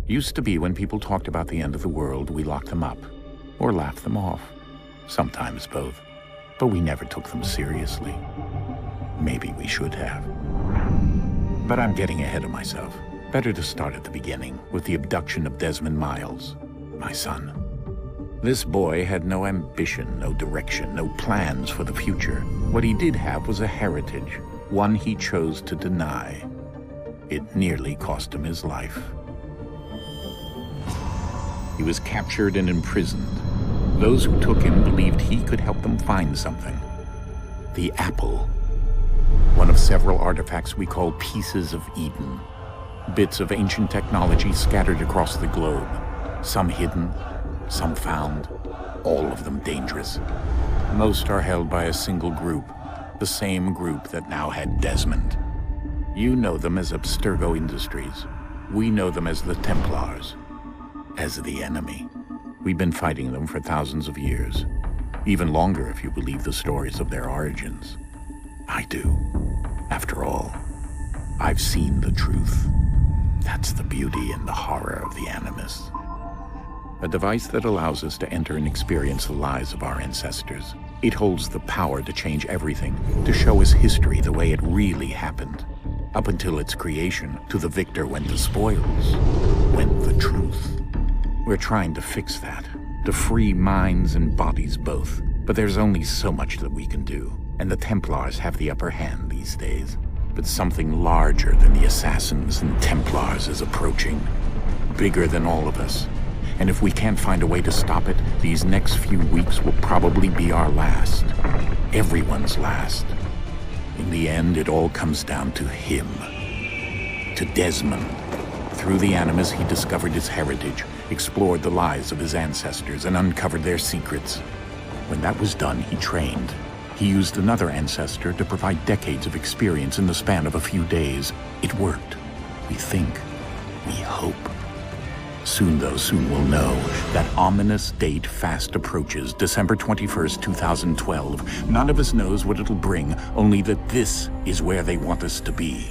Used to be when people talked about the end of the world, we locked them up, or laughed them off. Sometimes both. But we never took them seriously. Maybe we should have. But I'm getting ahead of myself. Better to start at the beginning, with the abduction of Desmond Miles, my son. This boy had no ambition, no direction, no plans for the future. What he did have was a heritage, one he chose to deny. It nearly cost him his life. He was captured and imprisoned. Those who took him believed he could help them find something. The apple. One of several artifacts we call pieces of Eden. Bits of ancient technology scattered across the globe. Some hidden, some found, all of them dangerous. Most are held by a single group, the same group that now had Desmond. You know them as Abstergo Industries. We know them as the Templars, as the enemy. We've been fighting them for thousands of years, even longer if you believe the stories of their origins. I do. After all, I've seen the truth. That's the beauty and the horror of the Animus. A device that allows us to enter and experience the lives of our ancestors. It holds the power to change everything, to show us history the way it really happened. Up until its creation, to the victor went the spoils, went the truth. We're trying to fix that, to free minds and bodies both. But there's only so much that we can do, and the Templars have the upper hand these days. But something larger than the Assassins and Templars is approaching, bigger than all of us. And if we can't find a way to stop it, these next few weeks will probably be our last. Everyone's last. In the end, it all comes down to him. To Desmond. Through the Animus, he discovered his heritage, explored the lives of his ancestors, and uncovered their secrets. When that was done, he trained. He used another ancestor to provide decades of experience in the span of a few days. It worked. We think. We hope. Soon, though, soon we'll know. That ominous date fast approaches, December 21st, 2012. None of us knows what it'll bring, only that this is where they want us to be,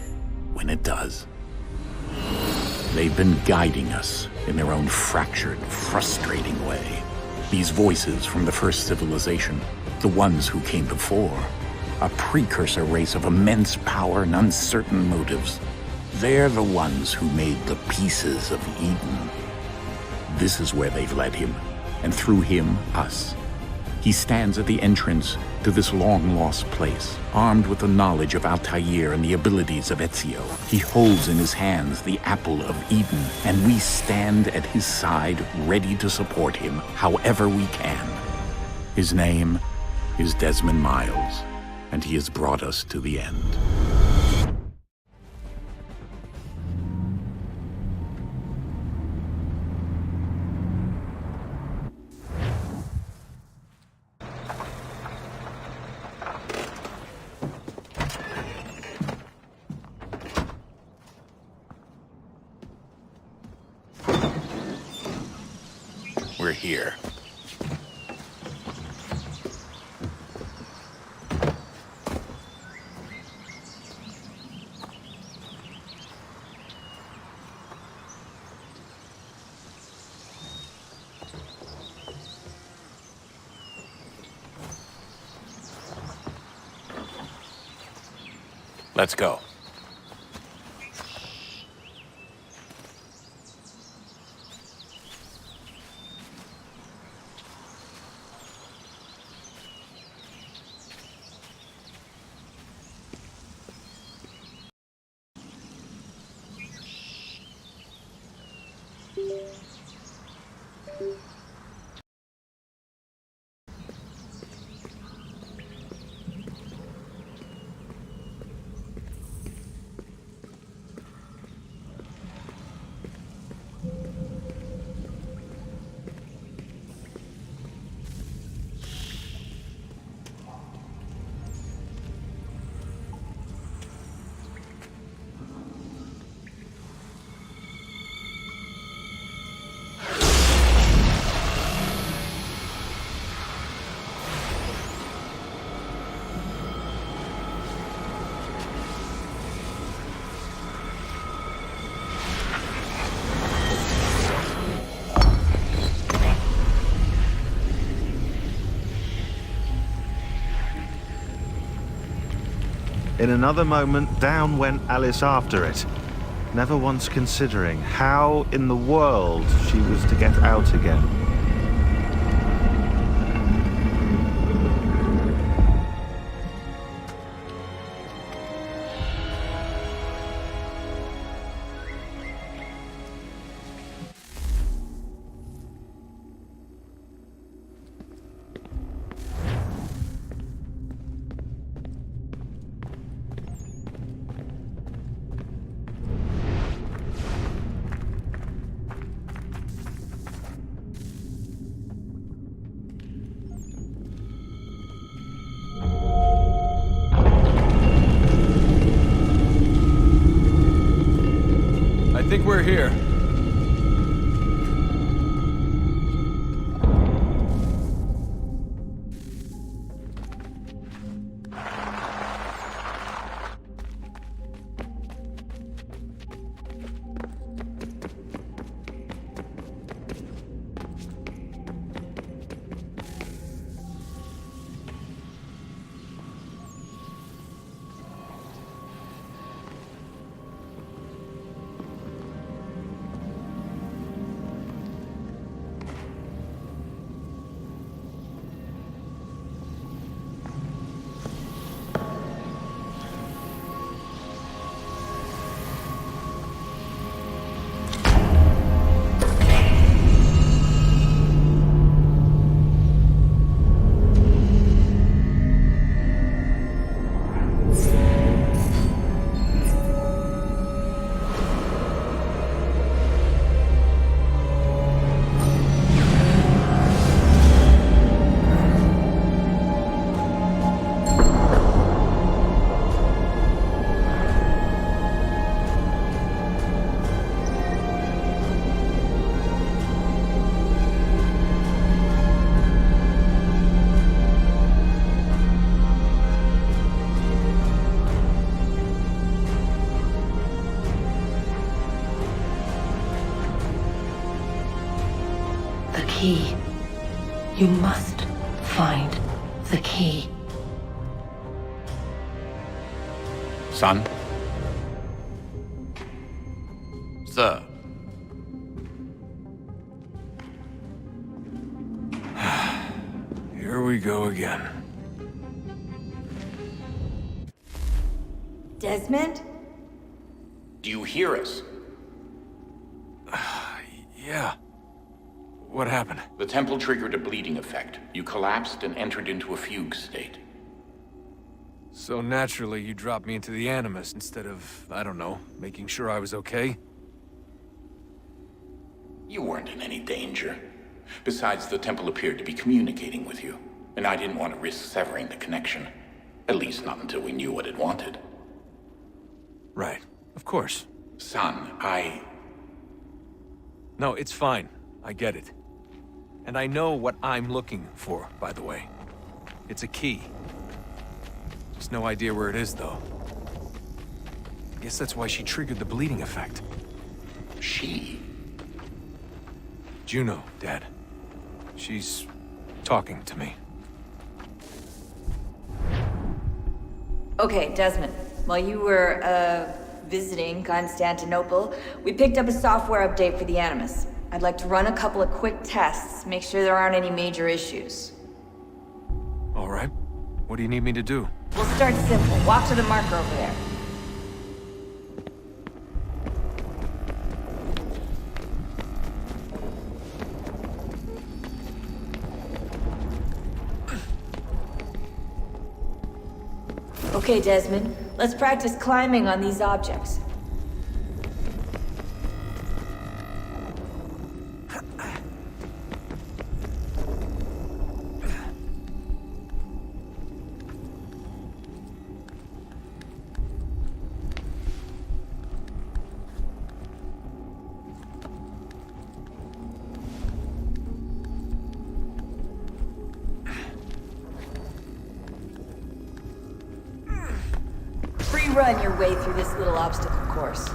when it does. They've been guiding us in their own fractured, frustrating way. These voices from the first civilization, the ones who came before, a precursor race of immense power and uncertain motives. They're the ones who made the pieces of Eden. This is where they've led him, and through him, us. He stands at the entrance to this long-lost place, armed with the knowledge of Altair and the abilities of Ezio. He holds in his hands the apple of Eden, and we stand at his side, ready to support him however we can. His name is Desmond Miles, and he has brought us to the end. We're here. Let's go. In another moment, down went Alice after it, never once considering how in the world she was to get out again. I think we're here. Key. You must find the key. Son? Sir. Here we go again. Desmond? Do you hear us? Yeah. What happened? The temple triggered a bleeding effect. You collapsed and entered into a fugue state. So naturally, you dropped me into the Animus instead of, I don't know, making sure I was okay? You weren't in any danger. Besides, the temple appeared to be communicating with you, and I didn't want to risk severing the connection. At least not until we knew what it wanted. Right. Of course. Son, No, it's fine. I get it. And I know what I'm looking for, by the way. It's a key. Just no idea where it is, though. I guess that's why she triggered the bleeding effect. She? Juno, Dad. She's talking to me. Okay, Desmond. While you were, visiting Constantinople, we picked up a software update for the Animus. I'd like to run a couple of quick tests, make sure there aren't any major issues. All right. What do you need me to do? We'll start simple. Walk to the marker over there. Okay, Desmond. Let's practice climbing on these objects. Run your way through this little obstacle course.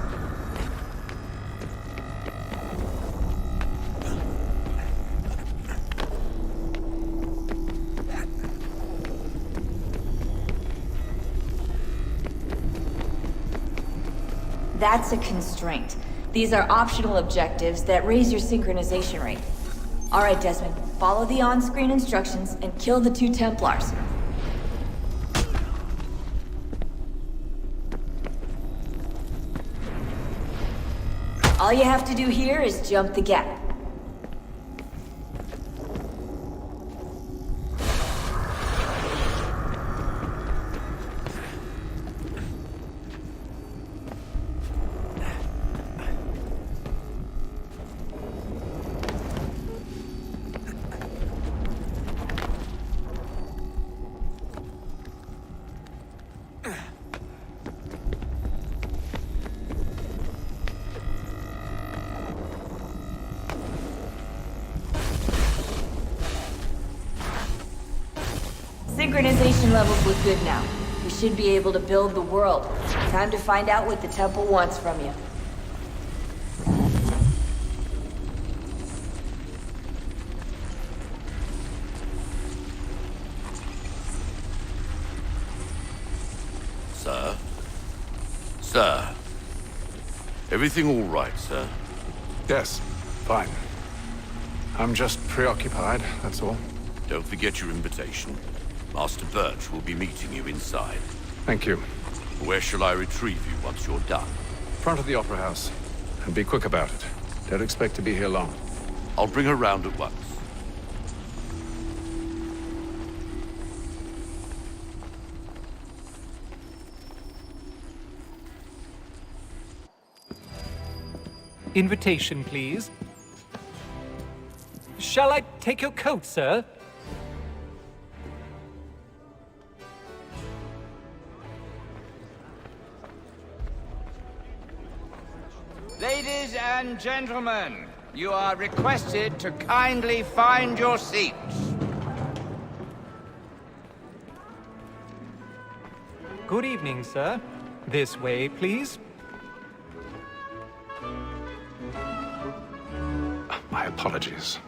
That's a constraint. These are optional objectives that raise your synchronization rate. Alright, Desmond, follow the on-screen instructions and kill the 2 Templars. All you have to do here is jump the gap. Synchronization levels look good now. We should be able to build the world. Time to find out what the temple wants from you. Sir? Sir? Everything all right, sir? Yes, fine. I'm just preoccupied, that's all. Don't forget your invitation. Master Birch will be meeting you inside. Thank you. Where shall I retrieve you once you're done? Front of the Opera House. And be quick about it. Don't expect to be here long. I'll bring her round at once. Invitation, please. Shall I take your coat, sir? Ladies and gentlemen, you are requested to kindly find your seats. Good evening, sir. This way, please. My apologies.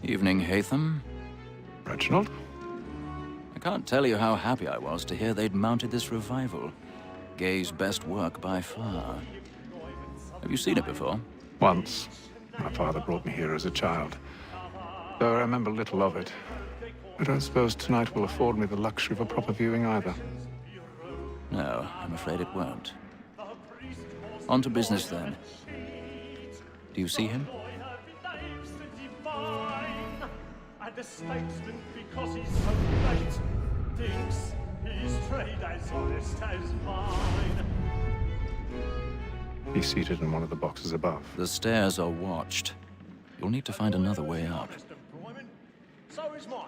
Evening, Hatham. Reginald? I can't tell you how happy I was to hear they'd mounted this revival. Gay's best work by far. Have you seen it before? Once. My father brought me here as a child. Though I remember little of it. I don't suppose tonight will afford me the luxury of a proper viewing either. No, I'm afraid it won't. On to business then. Do you see him? The statesman, because he's so great, thinks his trade as honest as mine. He's seated in one of the boxes above. The stairs are watched. You'll need to find another way up. So is mine.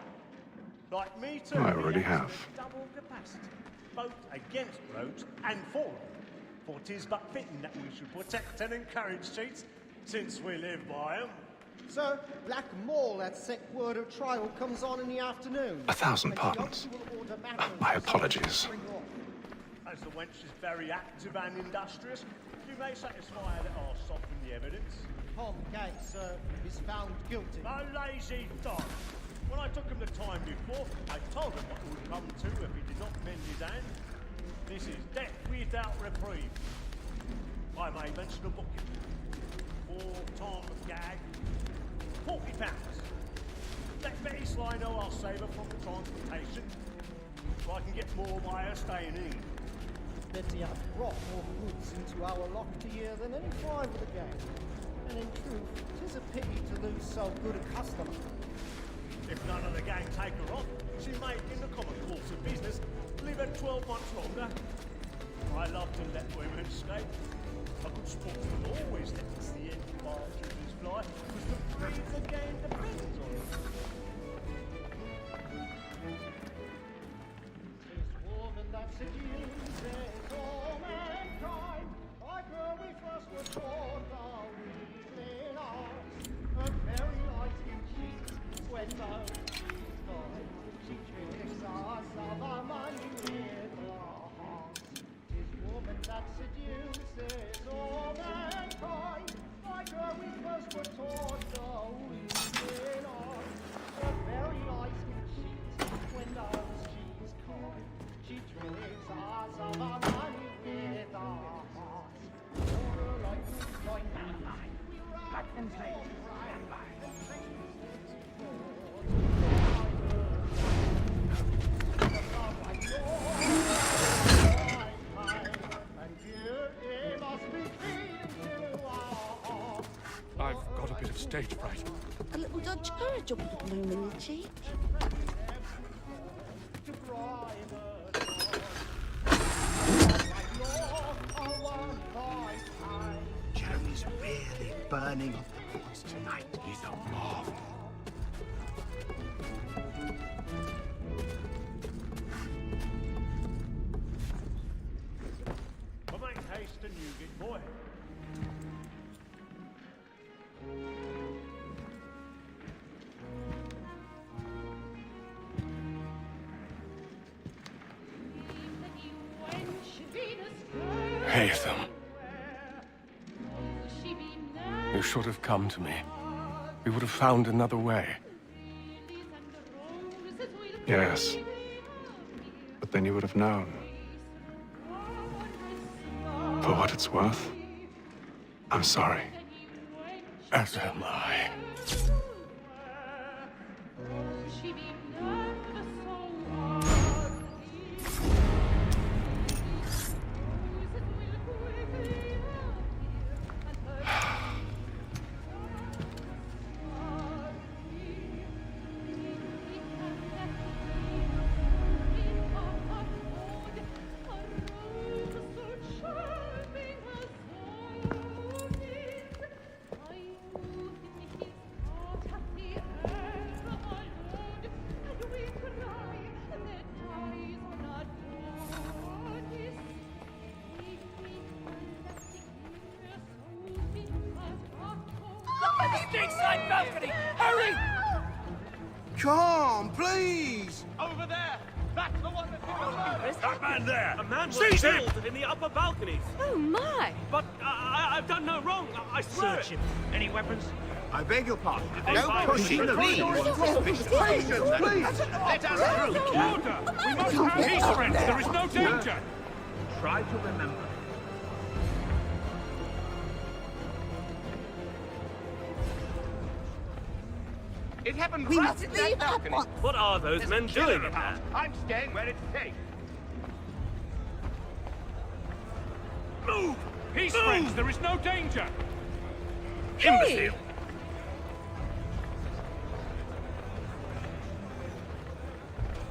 Like me too. I already have. Double capacity, both against roads and for them. For 'tis but fitting that we should protect and encourage cheats, since we live by them. Sir, Black Mall, that sick word of trial comes on in the afternoon. 1,000 pardons. My apologies. As the wench is very active and industrious, you may satisfy her that I'll soften the evidence. Tom Gates, sir, is found guilty. A lazy dog. When I took him the time before, I told him what it would come to if he did not mend his hand. This is death without reprieve. I may mention a booking. For Tom Gag. £40. Let Betty Sly know I'll save her from the transportation, so I can get more by her staying in. Betty hath brought more goods into our locked year than any five of the gang. And in truth, 'tis a pity to lose so good a customer. If none of the gang take her on, she may, in the common course of business, live at 12 months longer. I love to let women escape. A good sportsman always lets the end partridges fly, because the breeze again depends on it. This woman that seduces all mankind, like her we first were taught our evening hours. Her very light in cheeks, when love is gone, she tricks us of our money with her heart. This woman that seduces all mankind. stars of our money with our hearts. More like we find we rock and play. I've got a bit of stage fright. A little Dodge courage will put a bloom in your cheek. Jeremy's really burning up the boards tonight. He's a marvel. But make haste and you get boy. Haytham. You should have come to me. We would have found another way. Yes. But then you would have known. For what it's worth, I'm sorry. As am I. Stateside balcony! Hurry! Come, please! Over there! That's the one that's in the That man there! A man was Seize him! killed in the upper balconies. Oh my! But I've done no wrong. I swear. Search him. Any weapons? I beg your pardon. they Don't find push me? in the lead. Please! Let us through! Order! We must have peace, friends. There is no danger. Try to remember. It happened We right must in leave that at balcony. once. What are those There's men a killer doing in about. there? I'm staying where it's safe. Move! Peace, friends. There is no danger. Imbecile!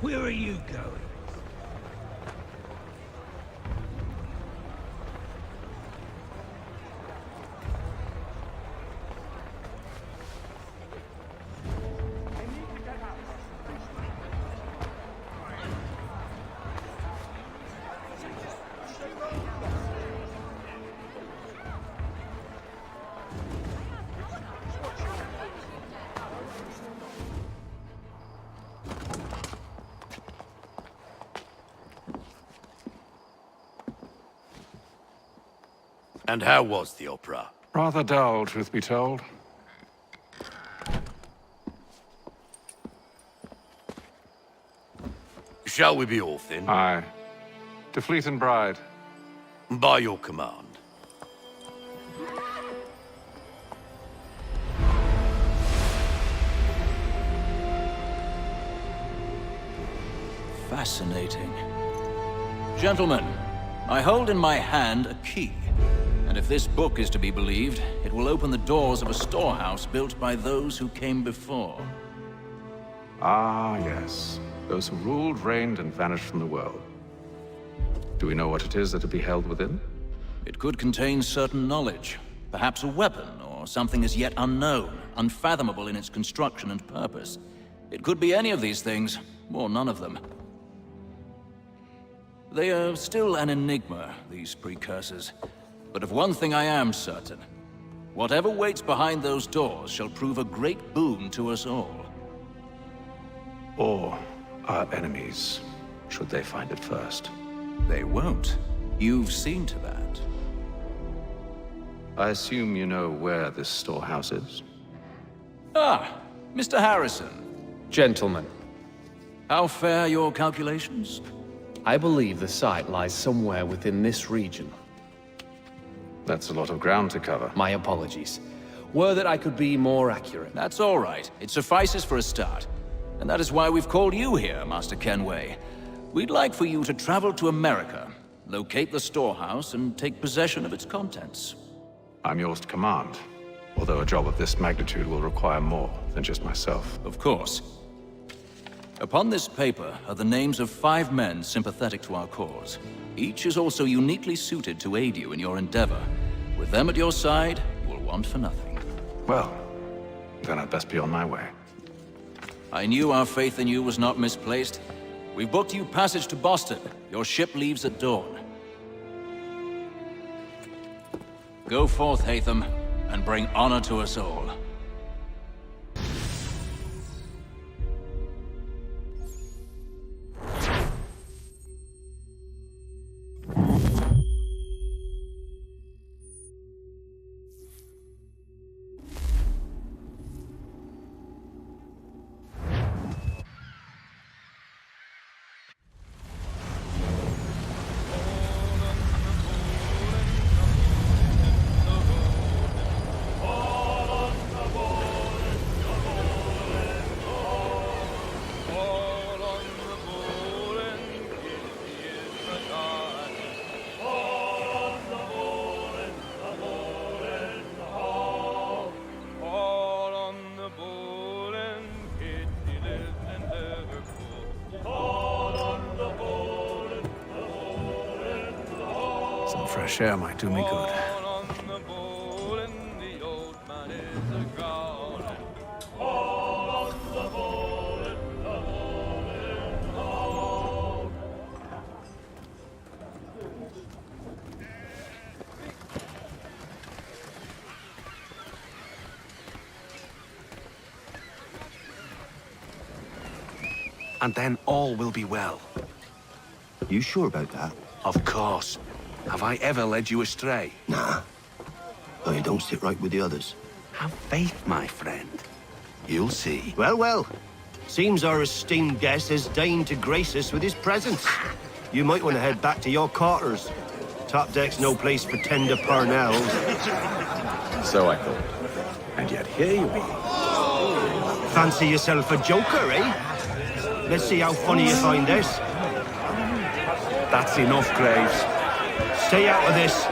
Where are you going? And how was the opera? Rather dull, truth be told. Shall we be off then? Aye. To Fleet and Bride. By your command. Fascinating. Gentlemen, I hold in my hand a key. And if this book is to be believed, it will open the doors of a storehouse built by those who came before. Ah, yes. Those who ruled, reigned, and vanished from the world. Do we know what it is that will be held within? It could contain certain knowledge. Perhaps a weapon, or something as yet unknown, unfathomable in its construction and purpose. It could be any of these things, or none of them. They are still an enigma, these precursors. But of one thing I am certain. Whatever waits behind those doors shall prove a great boon to us all. Or our enemies, should they find it first. They won't. You've seen to that. I assume you know where this storehouse is? Ah, Mr. Harrison. Gentlemen, How fare your calculations? I believe the site lies somewhere within this region. That's a lot of ground to cover. My apologies. Were that I could be more accurate. That's all right. It suffices for a start. And that is why we've called you here, Master Kenway. We'd like for you to travel to America, locate the storehouse, and take possession of its contents. I'm yours to command. Although a job of this magnitude will require more than just myself. Of course. Upon this paper are the names of 5 men sympathetic to our cause. Each is also uniquely suited to aid you in your endeavor. With them at your side, you will want for nothing. Well, then I'd best be on my way. I knew our faith in you was not misplaced. We've booked you passage to Boston. Your ship leaves at dawn. Go forth, Hatham, and bring honor to us all. Some fresh air might do me good. And then all will be well. You sure about that? Of course. Have I ever led you astray? Nah. Though you don't sit right with the others. Have faith, my friend. You'll see. Well, well. Seems our esteemed guest has deigned to grace us with his presence. You might want to head back to your quarters. Top deck's no place for tender parnells. So I thought. And yet here you are. Fancy yourself a joker, eh? Let's see how funny you find this. That's enough, Graves. Stay out of this.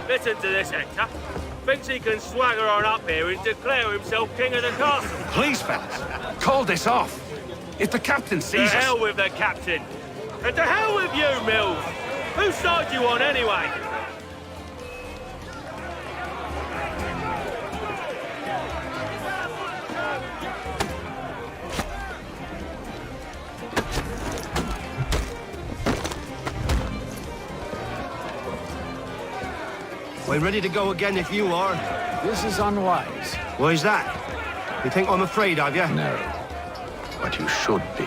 Listen to this, Hector. Thinks he can swagger on up here and declare himself king of the castle. Please, fellas, call this off. If the captain sees us... To hell with the captain. And to hell with you, Mills. Whose side you on, anyway? We're ready to go again if you are. This is unwise. Why's that? You think I'm afraid of you? No. But you should be.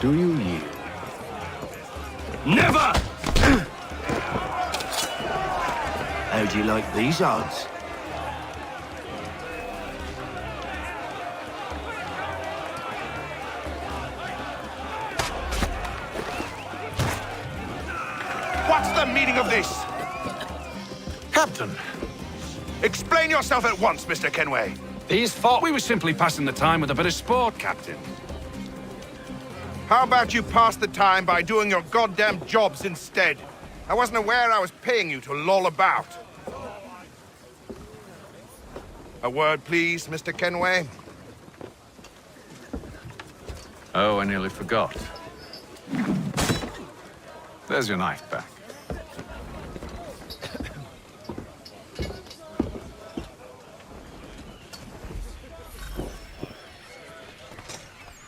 Do you yield? Never! How do you like these odds? What's the meaning of this? Captain, Explain yourself at once, Mr. Kenway. these thought we were simply passing the time with a bit of sport, Captain. How about you pass the time by doing your goddamn jobs instead? I wasn't aware I was paying you to loll about. A word, please, Mr. Kenway. Oh, I nearly forgot. There's your knife back.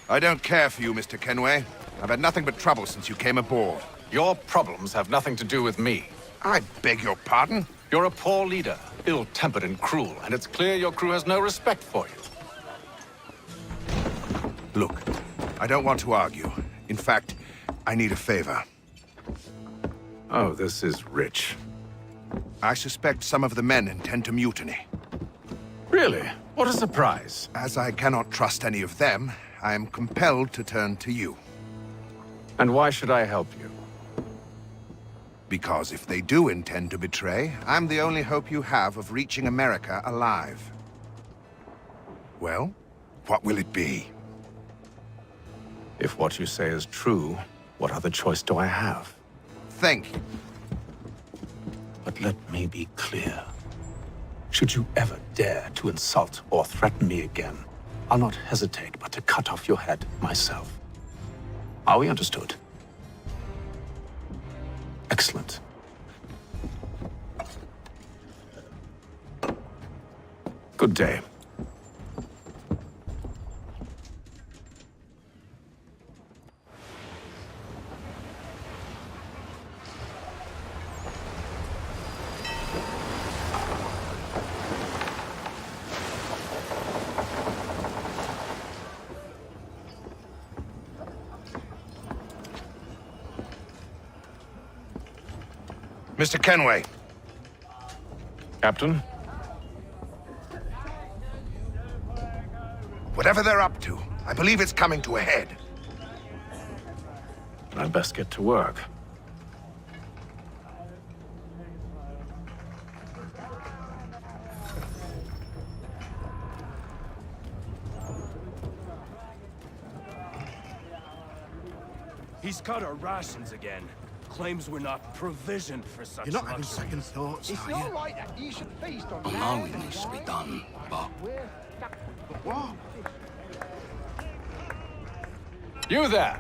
I don't care for you, Mr. Kenway. I've had nothing but trouble since you came aboard. Your problems have nothing to do with me. I beg your pardon? You're a poor leader, ill-tempered and cruel, and it's clear your crew has no respect for you. Look, I don't want to argue. In fact, I need a favor. Oh, this is rich. I suspect some of the men intend to mutiny. Really? What a surprise. As I cannot trust any of them, I am compelled to turn to you. And why should I help you? Because if they do intend to betray, I'm the only hope you have of reaching America alive. Well, what will it be? If what you say is true, what other choice do I have? Think. But let me be clear. Should you ever dare to insult or threaten me again, I'll not hesitate but to cut off your head myself. Are we understood? Excellent. Good day. Mr. Kenway. Captain? Whatever they're up to, I believe it's coming to a head. I'd best get to work. He's cut our rations again. Claims we're not provisioned for such You're not having luxuries. second thoughts, It's are not you? right that you should feast on I know it needs to be done, but What? You there!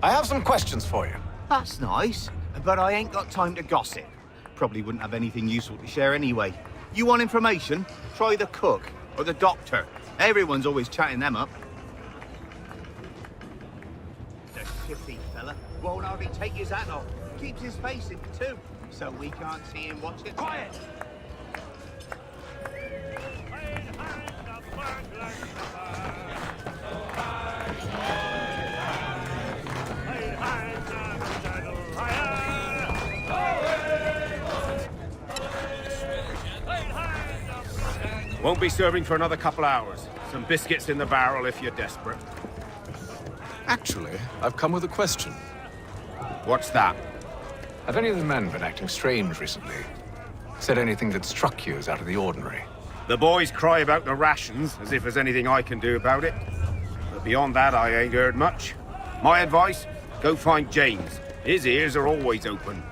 I have some questions for you. That's nice, but I ain't got time to gossip. Probably wouldn't have anything useful to share anyway. You want information? Try the cook or the doctor. Everyone's always chatting them up. The shifty fella won't hardly take his hat off. Keeps his face in too, so we can't see him watching. Quiet! Won't be serving for another couple hours. Some biscuits in the barrel if you're desperate. Actually, I've come with a question. What's that? Have any of the men been acting strange recently? Said anything that struck you as out of the ordinary? The boys cry about the rations, as if there's anything I can do about it. But beyond that, I ain't heard much. My advice? Go find James. His ears are always open.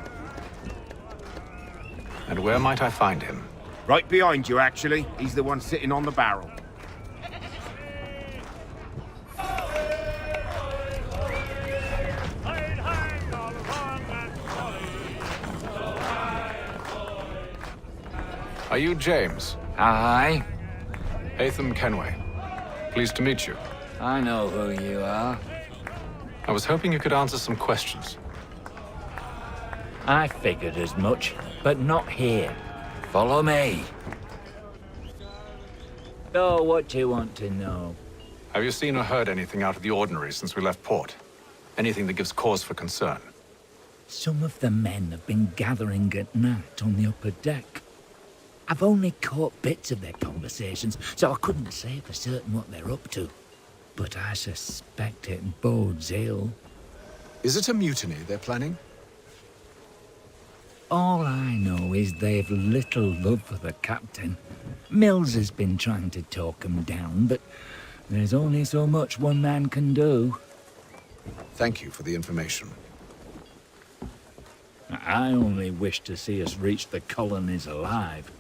And where might I find him? Right behind you, actually. He's the one sitting on the barrel. Are you James? Aye. Hatham Kenway. Pleased to meet you. I know who you are. I was hoping you could answer some questions. I figured as much, but not here. Follow me. So, what do you want to know? Have you seen or heard anything out of the ordinary since we left port? Anything that gives cause for concern? Some of the men have been gathering at night on the upper deck. I've only caught bits of their conversations, so I couldn't say for certain what they're up to. But I suspect it bodes ill. Is it a mutiny they're planning? All I know is they've little love for the captain. Mills has been trying to talk him down, but there's only so much one man can do. Thank you for the information. I only wish to see us reach the colonies alive.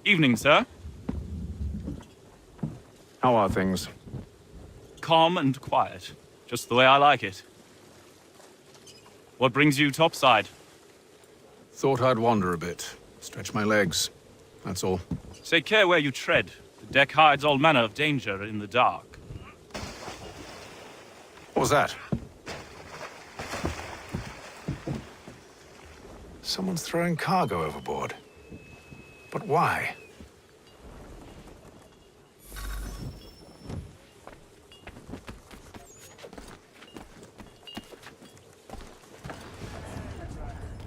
Evening, sir. How are things? Calm and quiet. Just the way I like it. What brings you topside? Thought I'd wander a bit. Stretch my legs. That's all. Take care where you tread. The deck hides all manner of danger in the dark. What was that? Someone's throwing cargo overboard. But why?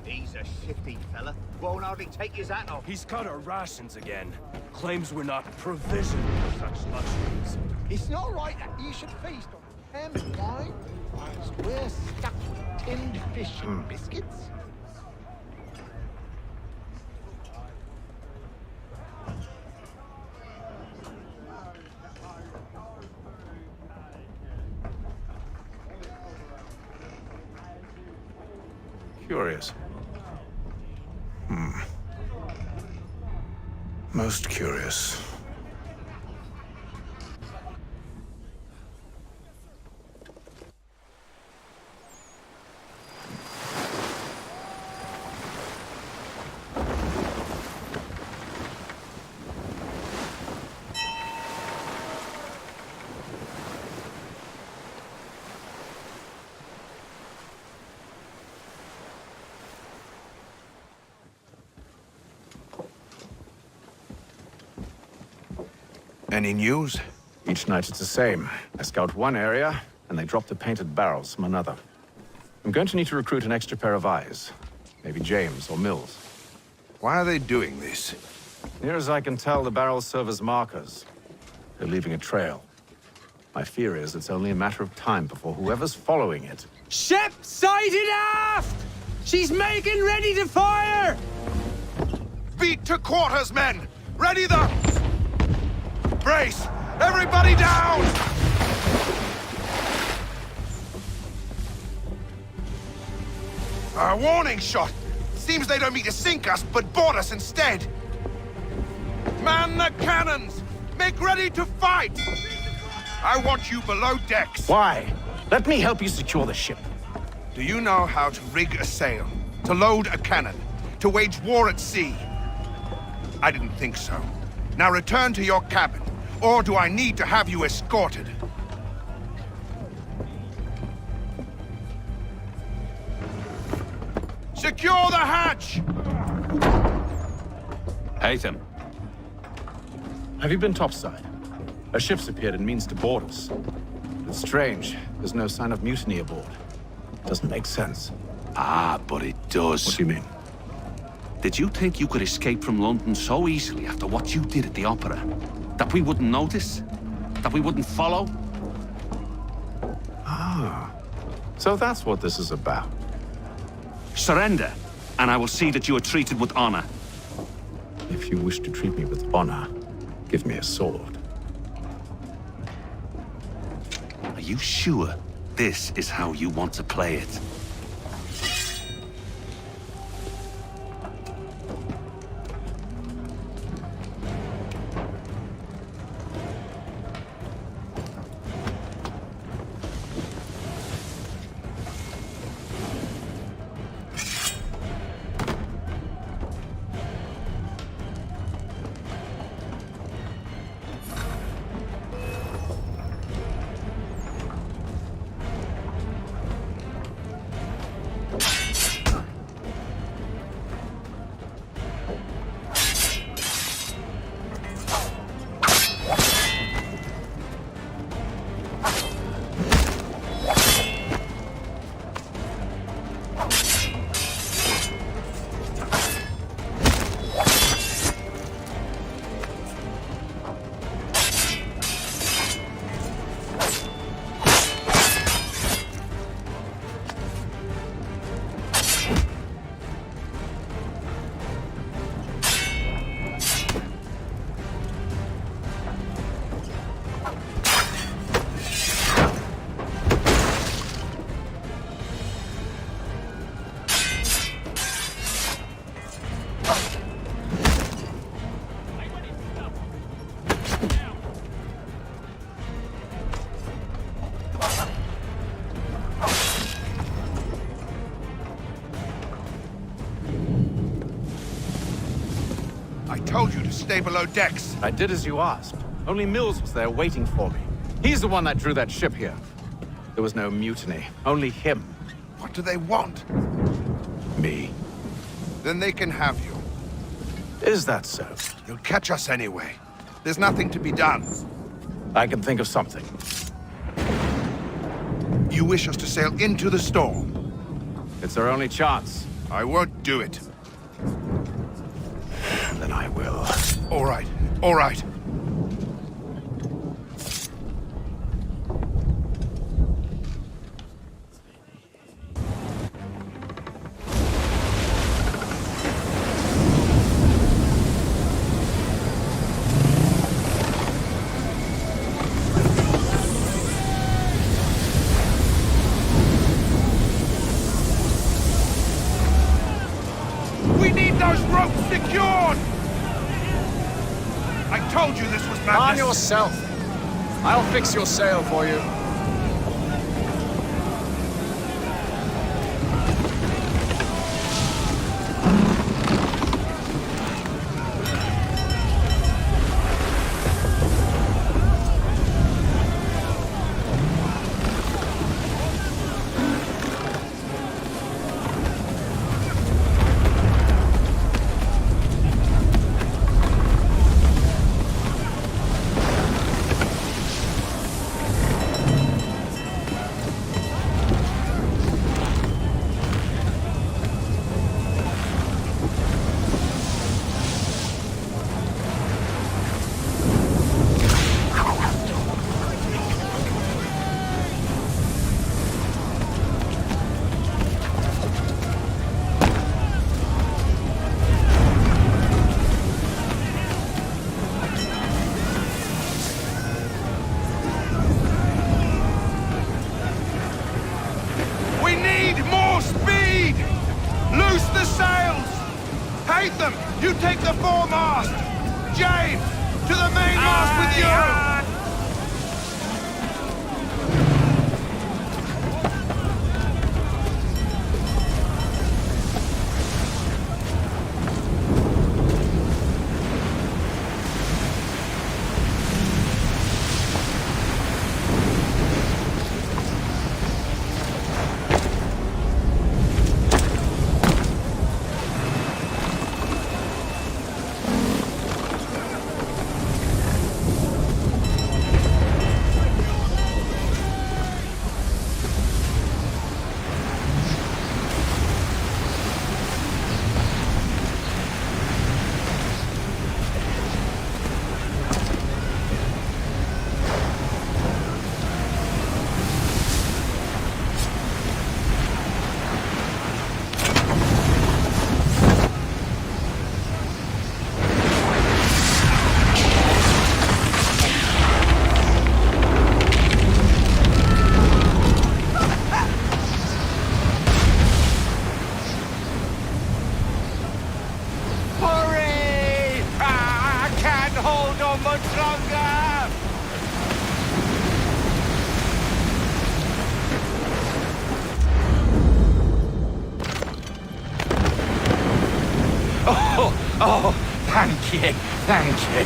He's a shifty fella. Won't hardly take his hat off. He's cut our rations again. Claims we're not provisioned with such luxuries. It's not right that you should feast on ham and wine whilst we're stuck with tinned fish and biscuits. Curious. Most curious. Any news? Each night it's the same. I scout one area, and they drop the painted barrels from another. I'm going to need to recruit an extra pair of eyes. Maybe James or Mills. Why are they doing this? Near as I can tell, the barrels serve as markers. They're leaving a trail. My fear is it's only a matter of time before whoever's following it... Ship sighted aft! She's making ready to fire! Beat to quarters, men! Ready the... Brace! Everybody down! A warning shot! Seems they don't mean to sink us, but board us instead! Man the cannons! Make ready to fight! I want you below decks! Why? Let me help you secure the ship. Do you know how to rig a sail? To load a cannon? To wage war at sea? I didn't think so. Now return to your cabin. Or do I need to have you escorted? Secure the hatch! Haytham. Have you been topside? A ship's appeared and means to board us. It's strange. There's no sign of mutiny aboard. Doesn't make sense. Ah, but it does. What do you mean? Did you think you could escape from London so easily after what you did at the opera? That we wouldn't notice? That we wouldn't follow? Ah. So that's what this is about. Surrender, and I will see that you are treated with honor. If you wish to treat me with honor, give me a sword. Are you sure this is how you want to play it? I told you to stay below decks. I did as you asked. Only Mills was there waiting for me. He's the one that drew that ship here. There was no mutiny, only him. What do they want? Me. Then they can have you. Is that so? You'll catch us anyway. There's nothing to be done. I can think of something. You wish us to sail into the storm? It's our only chance. I won't do it. Then I will. All right, all right. Secured! I told you this was madness! Calm yourself. I'll fix your sail for you. You take the foremast! James, to the mainmast with you! Oh, thank you, thank you.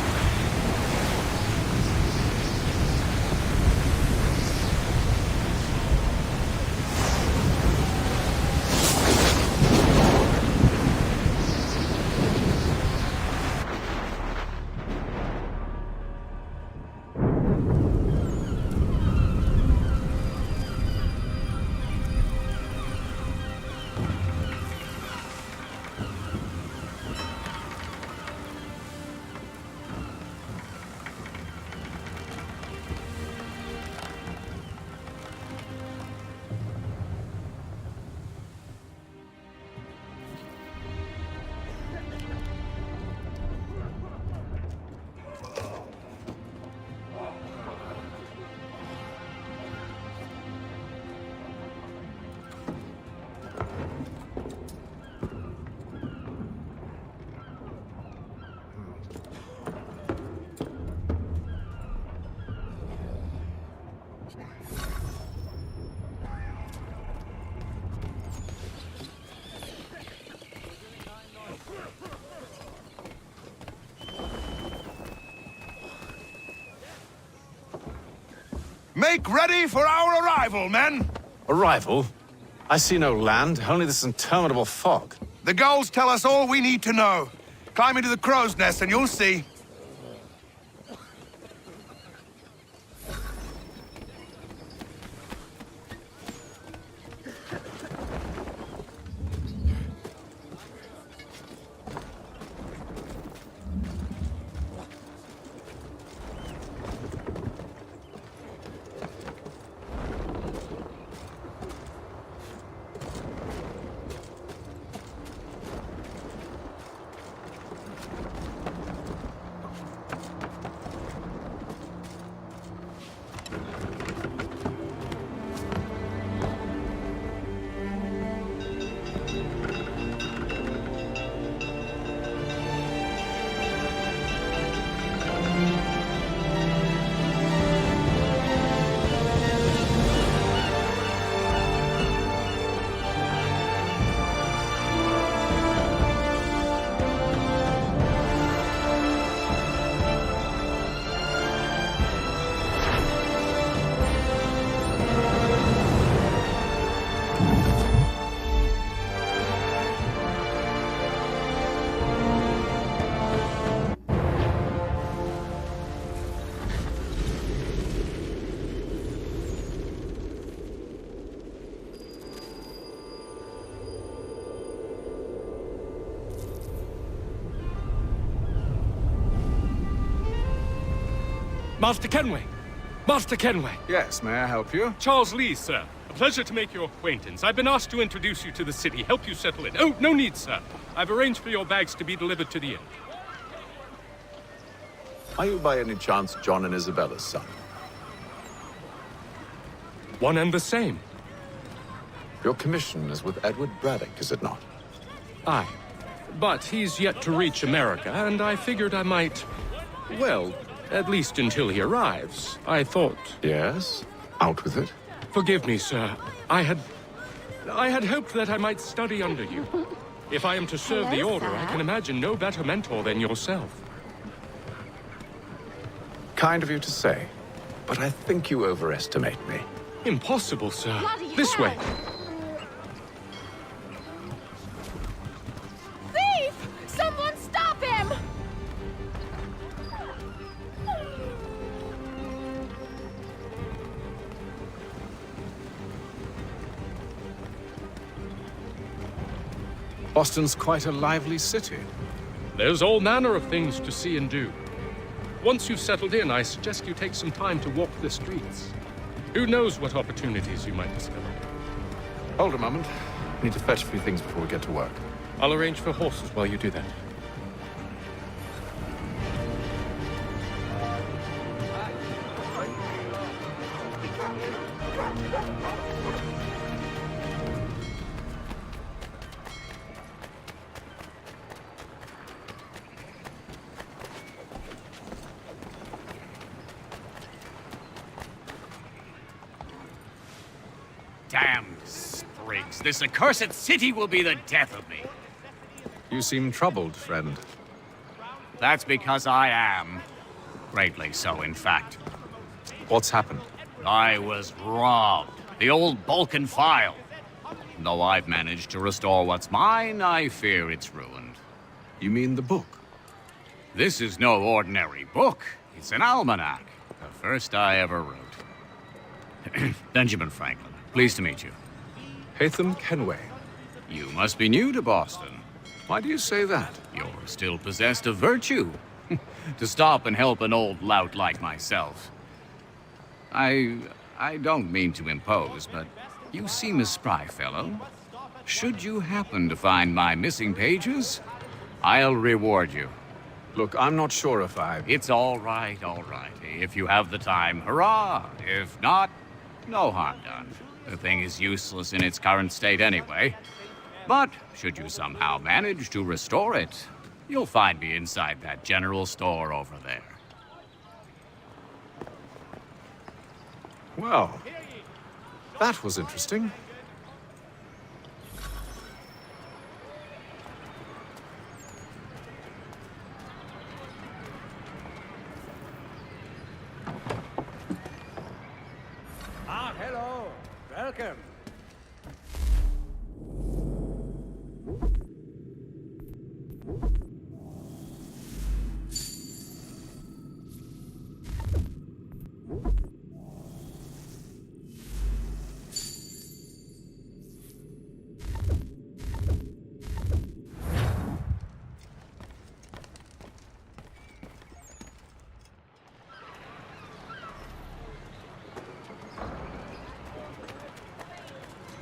Make ready for our arrival, men! Arrival? I see no land, only this interminable fog. The gulls tell us all we need to know. Climb into the crow's nest and you'll see. Master Kenway! Master Kenway! Yes, may I help you? Charles Lee, sir. A pleasure to make your acquaintance. I've been asked to introduce you to the city, help you settle in. Oh, no need, sir. I've arranged for your bags to be delivered to the inn. Are you by any chance John and Isabella's son? One and the same. Your commission is with Edward Braddock, is it not? Aye. But he's yet to reach America, and I figured I might... well, at least until he arrives. I thought... Yes? Out with it. Forgive me, sir. I had hoped that I might study under you. If I am to serve the Order, I can imagine no better mentor than yourself. Kind of you to say, but I think you overestimate me. Impossible, sir. Bloody This hell. way. Thief! Someone stop him! Boston's quite a lively city. There's all manner of things to see and do. Once you've settled in, I suggest you take some time to walk the streets. Who knows what opportunities you might discover. Hold a moment. I need to fetch a few things before we get to work. I'll arrange for horses while you do that. Damn sprigs. This accursed city will be the death of me. You seem troubled, friend. That's because I am. Greatly so, in fact. What's happened? I was robbed. The old Balkan file. Though I've managed to restore what's mine, I fear it's ruined. You mean the book? This is no ordinary book. It's an almanac. The first I ever wrote. Benjamin Franklin. Pleased to meet you. Hatham Kenway. You must be new to Boston. Why do you say that? You're still possessed of virtue. To stop and help an old lout like myself. I don't mean to impose, but you seem a spry fellow. Should you happen to find my missing pages, I'll reward you. Look, I'm not sure if I... It's all right, all right. If you have the time, hurrah! If not, no harm done. The thing is useless in its current state anyway. But should you somehow manage to restore it, you'll find me inside that general store over there. Well, that was interesting. welcome.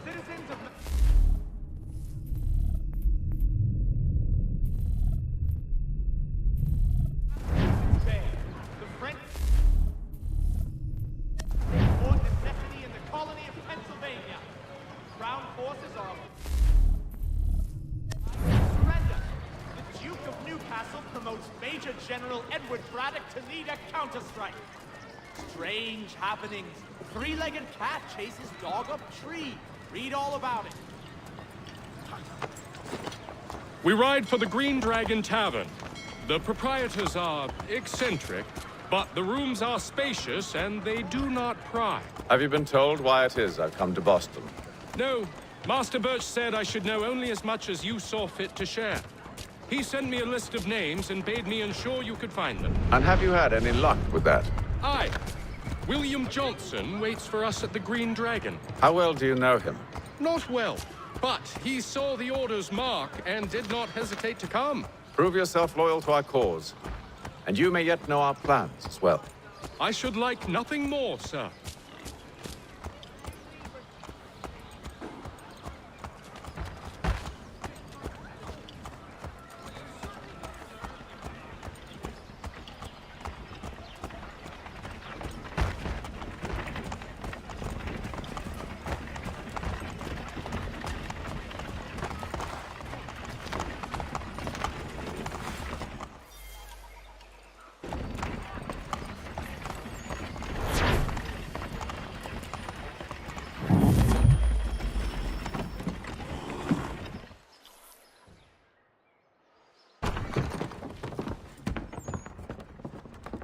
Citizens of... The French... Fort necessity in the colony of Pennsylvania. Crown forces are... Surrender. The Duke of Newcastle promotes Major General Edward Braddock to lead a counterstrike. Strange happenings. Three-legged cat chases dog up tree. Read all about it. We ride for the Green Dragon Tavern. The proprietors are eccentric, but the rooms are spacious and they do not pry. Have you been told why it is I've come to Boston? No, Master Birch said I should know only as much as you saw fit to share. He sent me a list of names and bade me ensure you could find them. And have you had any luck with that? Aye. William Johnson waits for us at the Green Dragon. How well do you know him? Not well, but he saw the order's mark and did not hesitate to come. Prove yourself loyal to our cause, and you may yet know our plans as well. I should like nothing more, sir.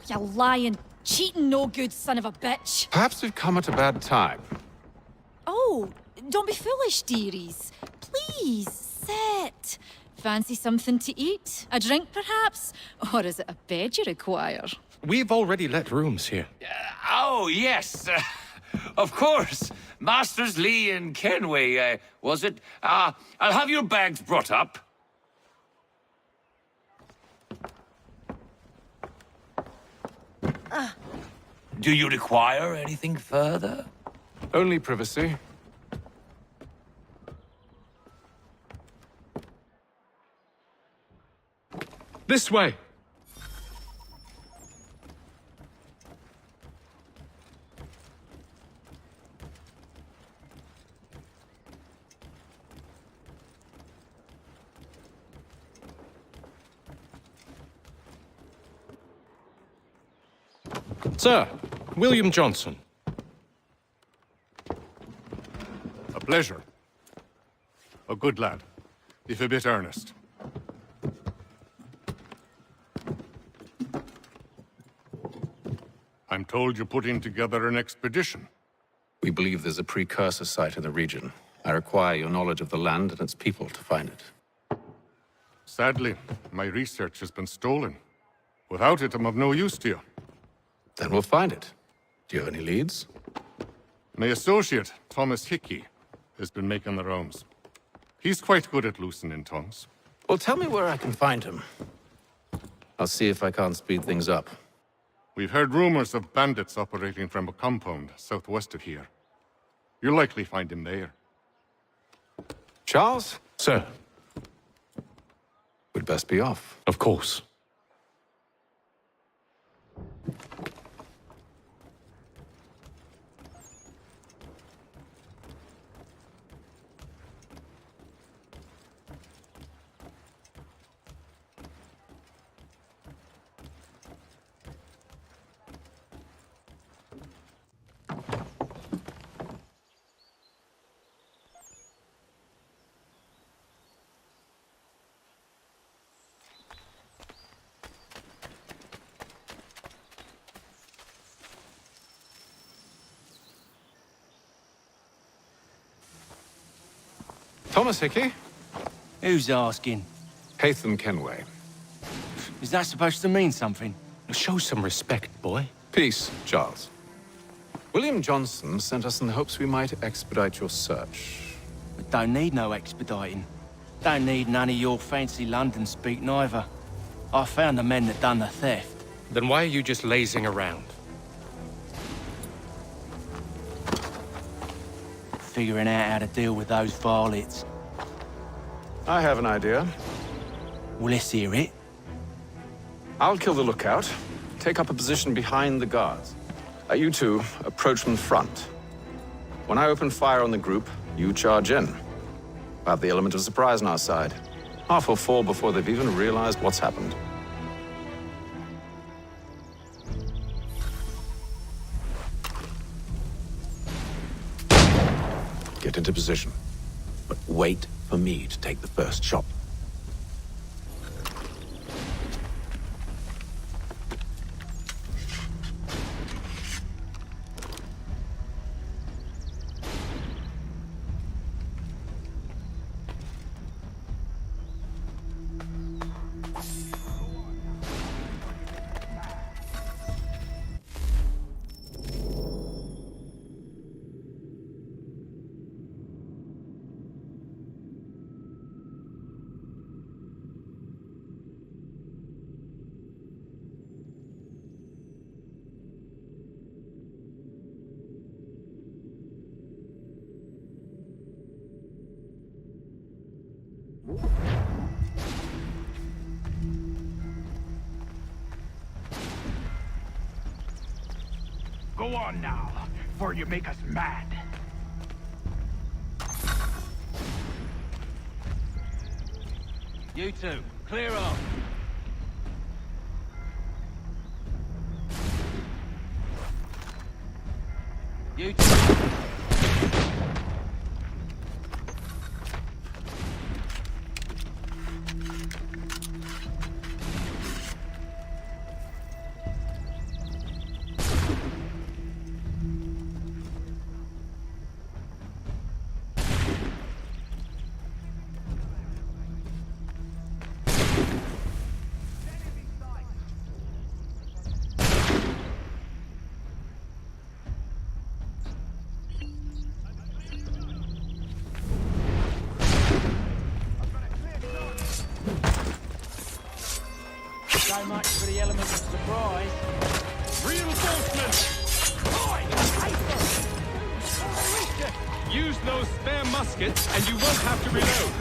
You lying, cheating, no good son of a bitch. Perhaps we've come at a bad time. Oh, don't be foolish, dearies. Please, sit. Fancy something to eat? A drink, perhaps? Or is it a bed you require? We've already let rooms here. Oh, yes. Of course. Masters Lee and Kenway, was it? I'll have your bags brought up. Do you require anything further? Only privacy. This way. Sir, William Johnson. A pleasure. A good lad, if a bit earnest. I'm told you're putting together an expedition. We believe there's a precursor site in the region. I require your knowledge of the land and its people to find it. Sadly, my research has been stolen. Without it, I'm of no use to you. Then we'll find it. Do you have any leads? My associate, Thomas Hickey, has been making the rounds. He's quite good at loosening tongues. Well, tell me where I can find him. I'll see if I can't speed things up. We've heard rumors of bandits operating from a compound southwest of here. You'll likely find him there. Charles? Sir. We'd best be off. Of course. Thomas Hickey? Who's asking? Haytham Kenway. Is that supposed to mean something? Show some respect, boy. Peace, Charles. William Johnson sent us in the hopes we might expedite your search. We don't need no expediting. Don't need none of your fancy London speak neither. I found the men that done the theft. Then why are you just lazing around? Figuring out how to deal with those varlets. I have an idea. Well, let's hear it. I'll kill the lookout. Take up a position behind the guards. You two approach from the front. When I open fire on the group, you charge in. We'll have the element of surprise on our side. Half will fall before they've even realized what's happened. Get into position, but wait for me to take the first shot. Go on now, before you make us mad. You two, clear off. You two. So much for the element of surprise. Reinforcements! Use those spare muskets and you won't have to reload.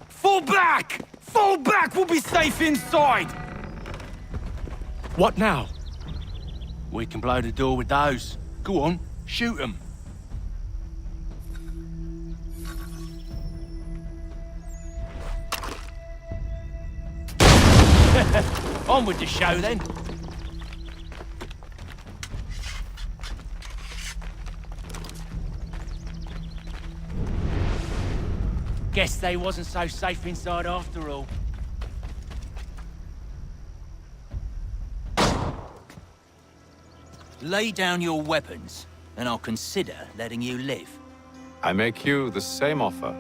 Fall back! Fall back! We'll be safe inside! What now? We can blow the door with those. Go on, shoot them. On with the show then. Guess they wasn't so safe inside after all. Lay down your weapons, and I'll consider letting you live. I make you the same offer.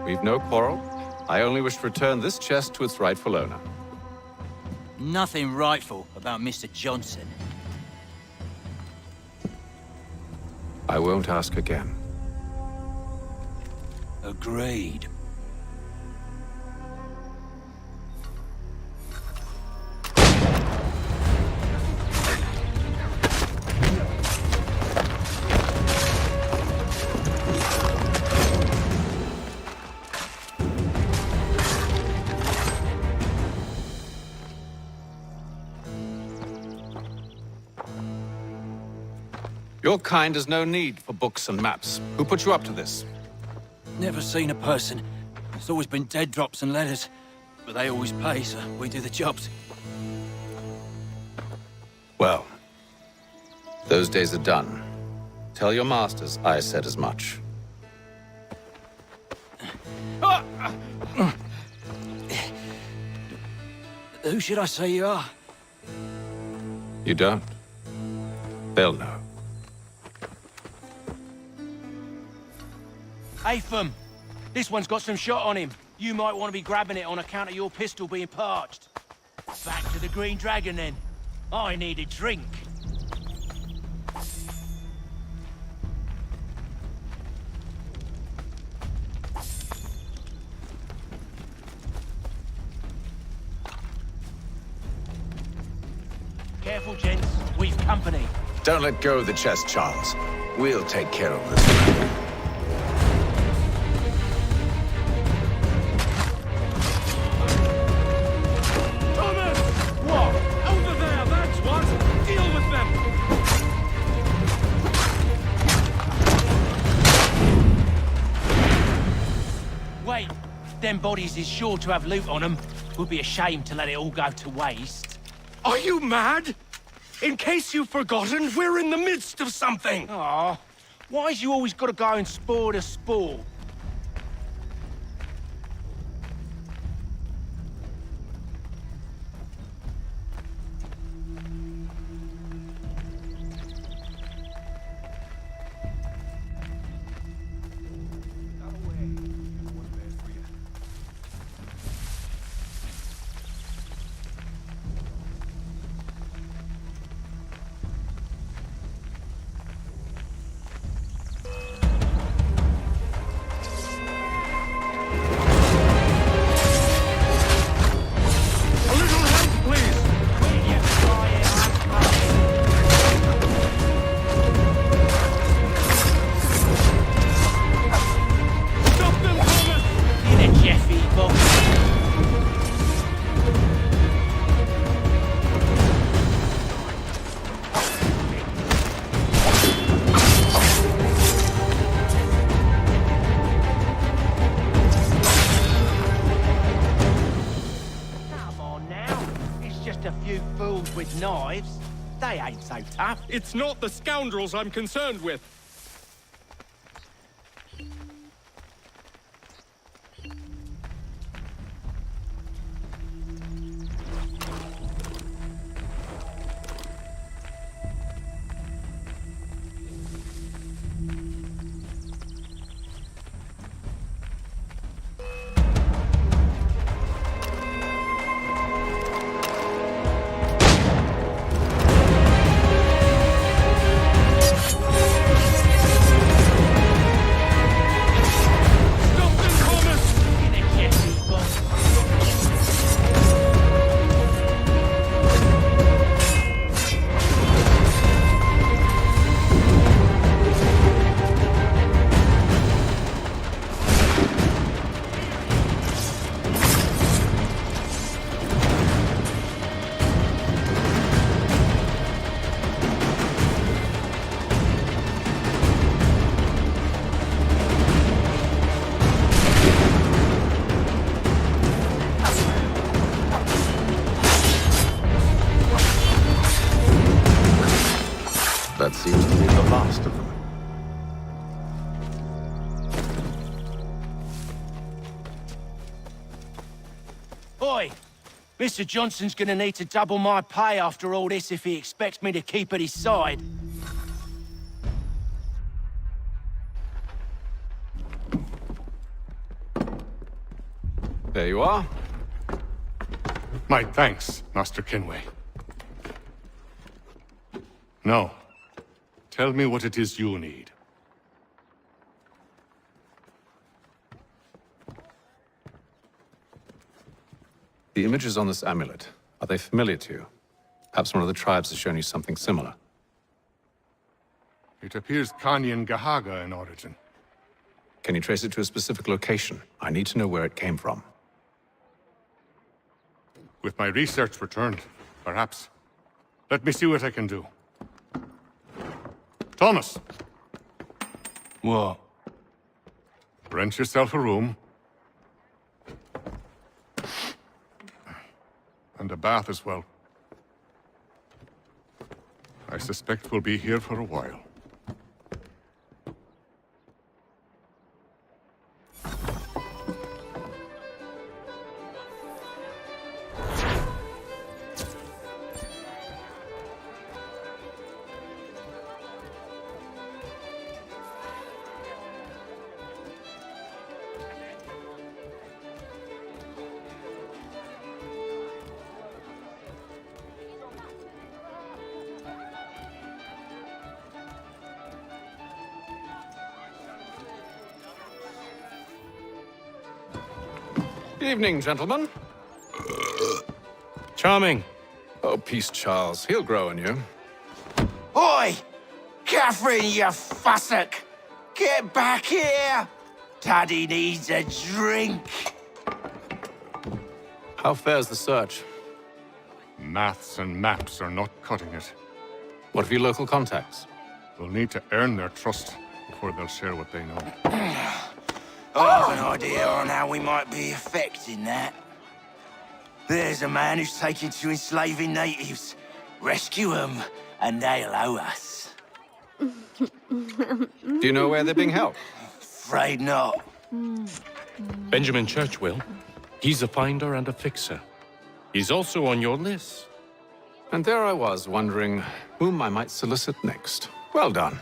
We've no quarrel. I only wish to return this chest to its rightful owner. Nothing rightful about Mr. Johnson. I won't ask again. Agreed. Your kind has no need for books and maps. Who put you up to this? Never seen a person. It's always been dead drops and letters. But they always pay, so we do the jobs. Well, those days are done. Tell your masters I said as much. Who should I say you are? You don't. They'll know. Atham, this one's got some shot on him. You might want to be grabbing it on account of your pistol being parched. Back to the Green Dragon, then. I need a drink. Careful, gents. We've company. Don't let go of the chest, Charles. We'll take care of this. Wait, them bodies is sure to have loot on them. Would be a shame to let it all go to waste. Are you mad? In case you've forgotten, we're in the midst of something! Aw, why's you always gotta go and spoil the sport? With knives, they ain't so tough. It's not the scoundrels I'm concerned with. That seems to be the last of them. Oi! Mr. Johnson's gonna need to double my pay after all this if he expects me to keep at his side. There you are. My thanks, Master Kenway. Now, tell me what it is you need. The images on this amulet, are they familiar to you? Perhaps one of the tribes has shown you something similar. It appears Kanyan Gahaga in origin. Can you trace it to a specific location? I need to know where it came from. With my research returned, perhaps. Let me see what I can do. Thomas! What? Rent yourself a room. And a bath as well. I suspect we'll be here for a while. Evening, gentlemen. Charming. Oh, peace, Charles. He'll grow on you. Oi! Catherine, you fussock! Get back here! Daddy needs a drink. How fares the search? Maths and maps are not cutting it. What of your local contacts? We'll need to earn their trust before they'll share what they know. I have an idea on how we might be affecting that. There's a man who's taken to enslaving natives. Rescue them, and they'll owe us. Do you know where they're being held? Afraid not. Benjamin Churchwill. He's a finder and a fixer. He's also on your list. And there I was, wondering whom I might solicit next. Well done.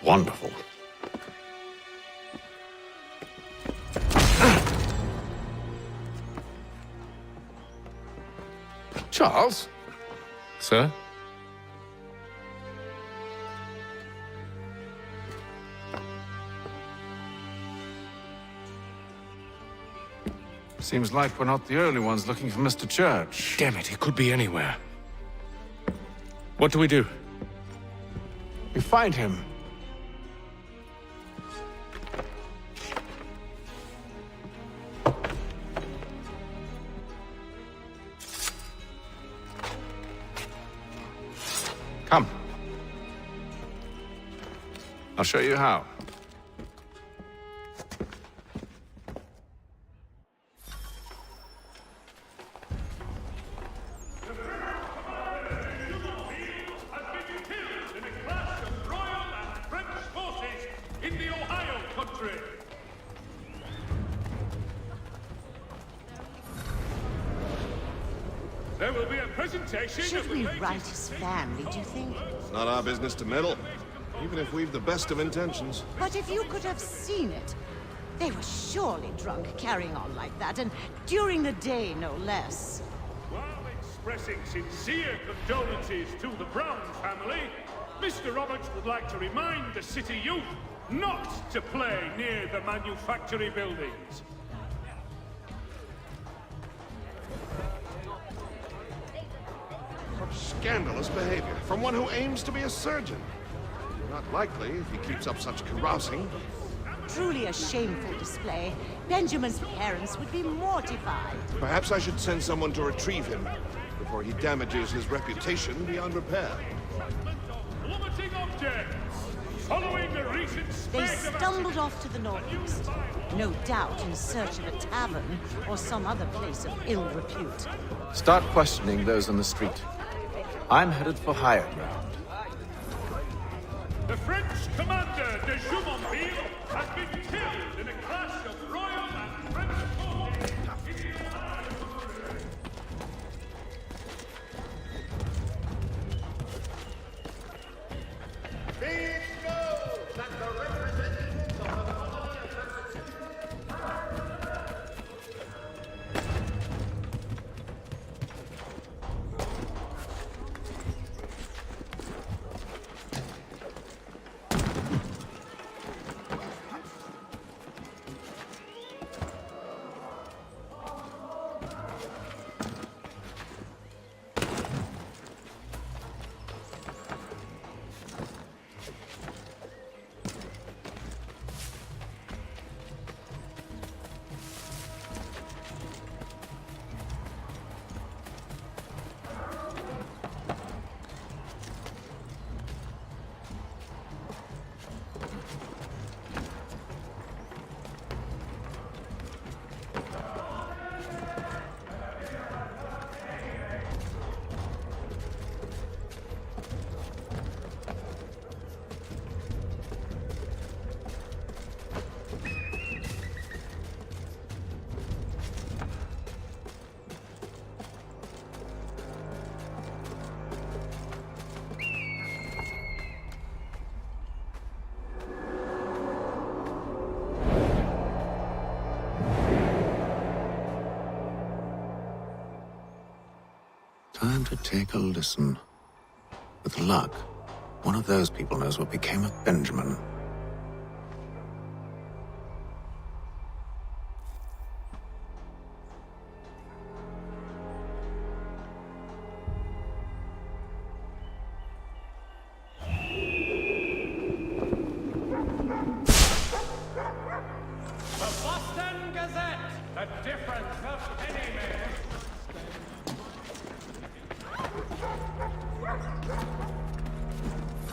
Wonderful. Charles? Sir? Seems like we're not the only ones looking for Mr. Church. Damn it, he could be anywhere. What do we do? We find him. Come. I'll show you how. There will be a presentation. Should we write his family, do you think? It's not our business to meddle, even if we've the best of intentions. But if you could have seen it, they were surely drunk carrying on like that, and during the day, no less. While expressing sincere condolences to the Brown family, Mr. Roberts would like to remind the city youth not to play near the manufactory buildings. Scandalous behavior from one who aims to be a surgeon. Not likely if he keeps up such carousing. Truly a shameful display. Benjamin's parents would be mortified. Perhaps I should send someone to retrieve him before he damages his reputation beyond repair. Plummeting objects! Following the recent They stumbled off to the northeast, no doubt in search of a tavern or some other place of ill repute. Start questioning those on the street. I'm headed for higher ground. The French commander de Jumonville has been killed in a clash of Royal and French forces. Be it known that the representatives of the colony Time to take a listen. With luck, one of those people knows what became of Benjamin.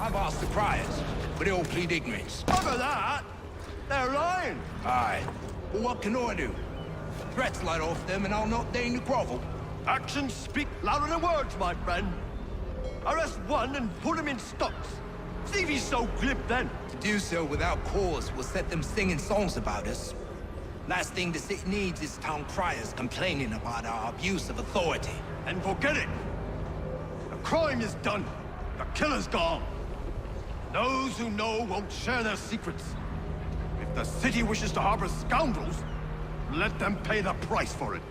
I've asked the criers, but they all plead ignorance. Bugger that! They're lying! Aye. Well, what can I do? Threats light off them and I'll not deign to grovel. Actions speak louder than words, my friend. Arrest one and put him in stocks. See if he's so glib then. To do so without cause will set them singing songs about us. Last thing the city needs is town criers complaining about our abuse of authority. And forget it! The crime is done. The killer's gone. Those who know won't share their secrets. If the city wishes to harbor scoundrels, let them pay the price for it.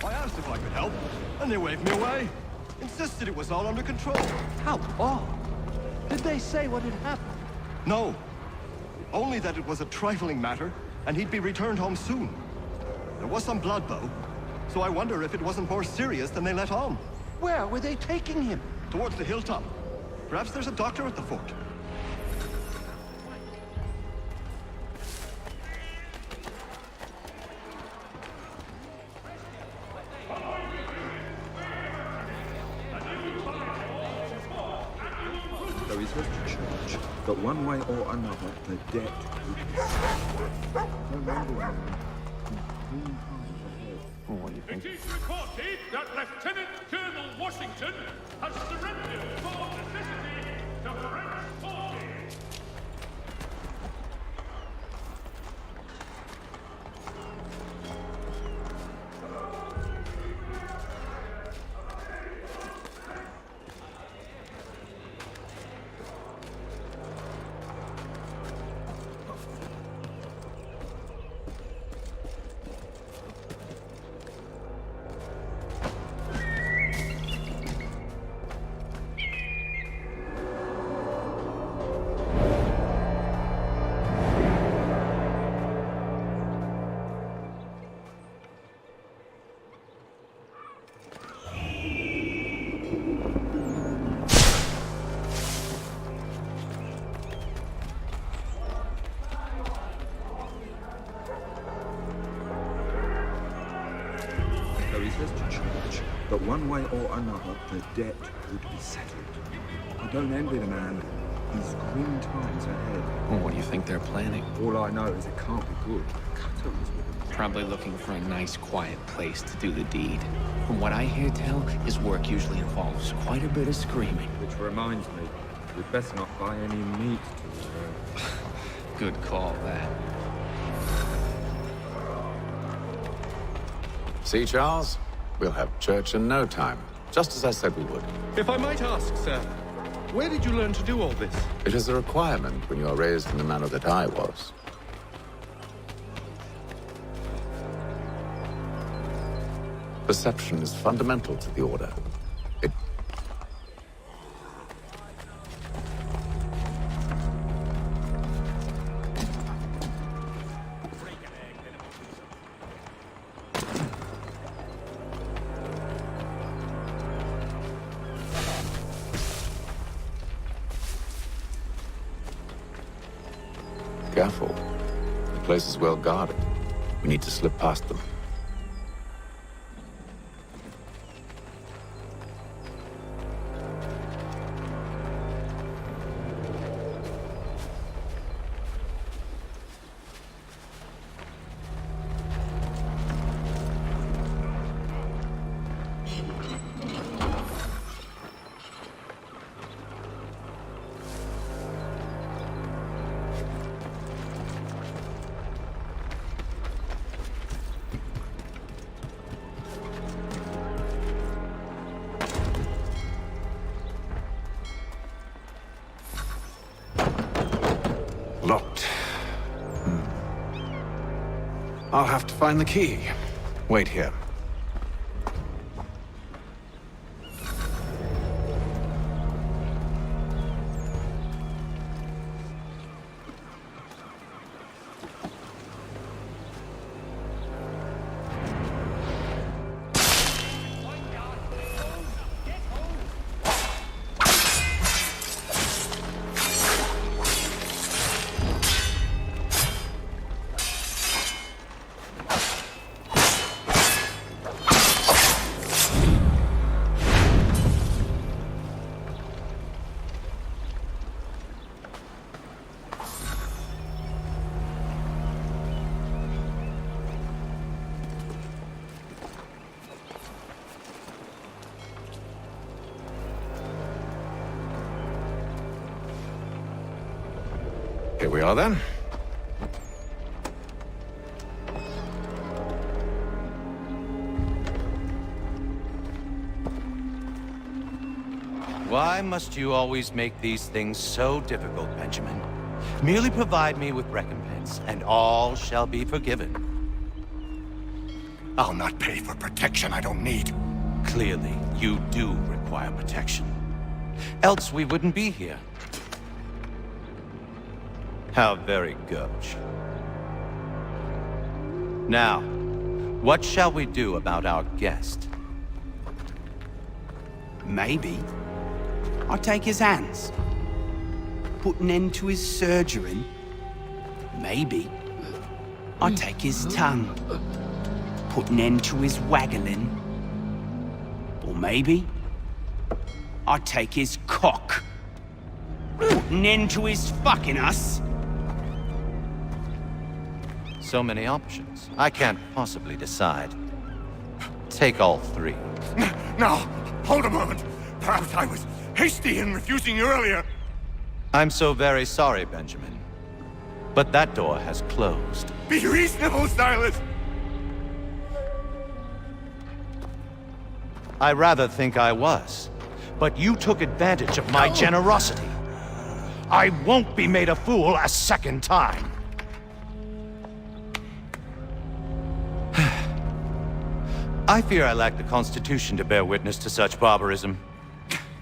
I asked if I could help, and they waved me away. Insisted it was all under control. How odd. Did they say what had happened? No. Only that it was a trifling matter, and he'd be returned home soon. There was some blood, though, so I wonder if it wasn't more serious than they let on. Where were they taking him? Towards the hilltop. Perhaps there's a doctor at the fort. There is a church, but one way or another, the debt will be settled. No wonder why what do you think? It is reported that Lieutenant Colonel Washington has surrendered for necessity to French forces. But one way or another, the debt would be settled. I don't envy the man. He's grim times ahead. Well, what do you think they're planning? All I know is it can't be good. Cutter was with him. Probably looking for a nice, quiet place to do the deed. From what I hear tell, his work usually involves quite a bit of screaming. Which reminds me, we'd best not buy any meat to Good call, that. See, Charles? We'll have church in no time, just as I said we would. If I might ask, sir, where did you learn to do all this? It is a requirement when you are raised in the manner that I was. Perception is fundamental to the Order. It... Careful. The place is well guarded. We need to slip past them. Locked. I'll have to find the key. Wait here. Here we are then. Why must you always make these things so difficult, Benjamin? Merely provide me with recompense, and all shall be forgiven. I'll not pay for protection I don't need. Clearly, you do require protection. Else we wouldn't be here. How very gauche. Now, what shall we do about our guest? Maybe I'll take his hands. Put an end to his surgery. Maybe I'll take his tongue. Put an end to his waggling. Or maybe I'll take his cock. Put an end to his fucking us. So many options. I can't possibly decide. Take all three. No, hold a moment. Perhaps I was hasty in refusing you earlier. I'm so very sorry, Benjamin. But that door has closed. Be reasonable, Silas. I rather think I was. But you took advantage of my generosity. I won't be made a fool a second time. I fear I lack the constitution to bear witness to such barbarism.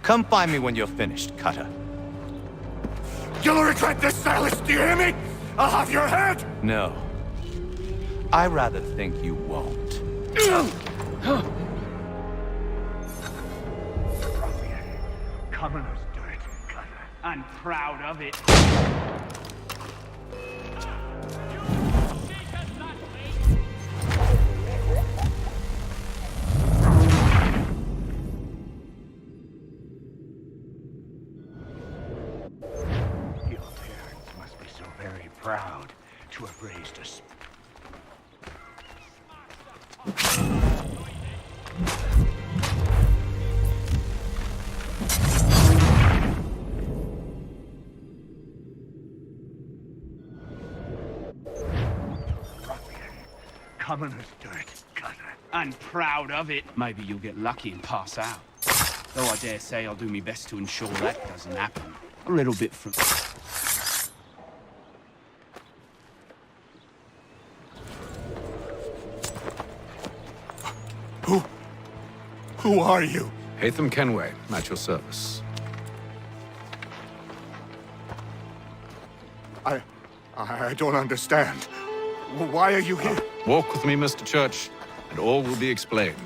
Come find me when you're finished, Cutter. You'll regret this, Silas, do you hear me? I'll have your head! No. I rather think you won't. Commoner's dirt, Cutter. I'm proud of it. Proud to have raised us. Commoner's dirt, Cutter. I'm proud of it. Maybe you'll get lucky and pass out. Though I dare say I'll do my best to ensure that doesn't happen. A little bit from... Who are you? Hatham Kenway, at your service. I don't understand. Why are you here? Walk with me, Mr. Church, and all will be explained.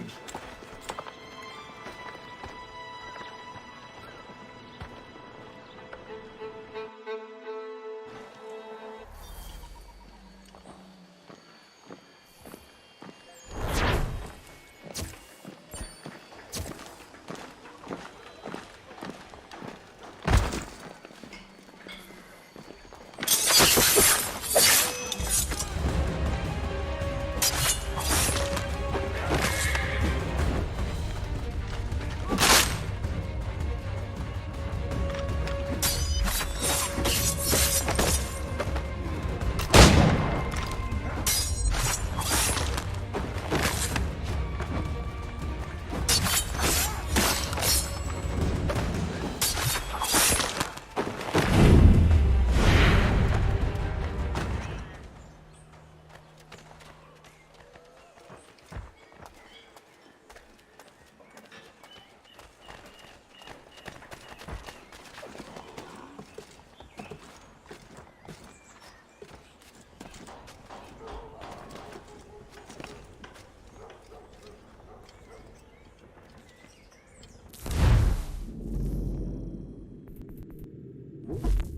Thank you.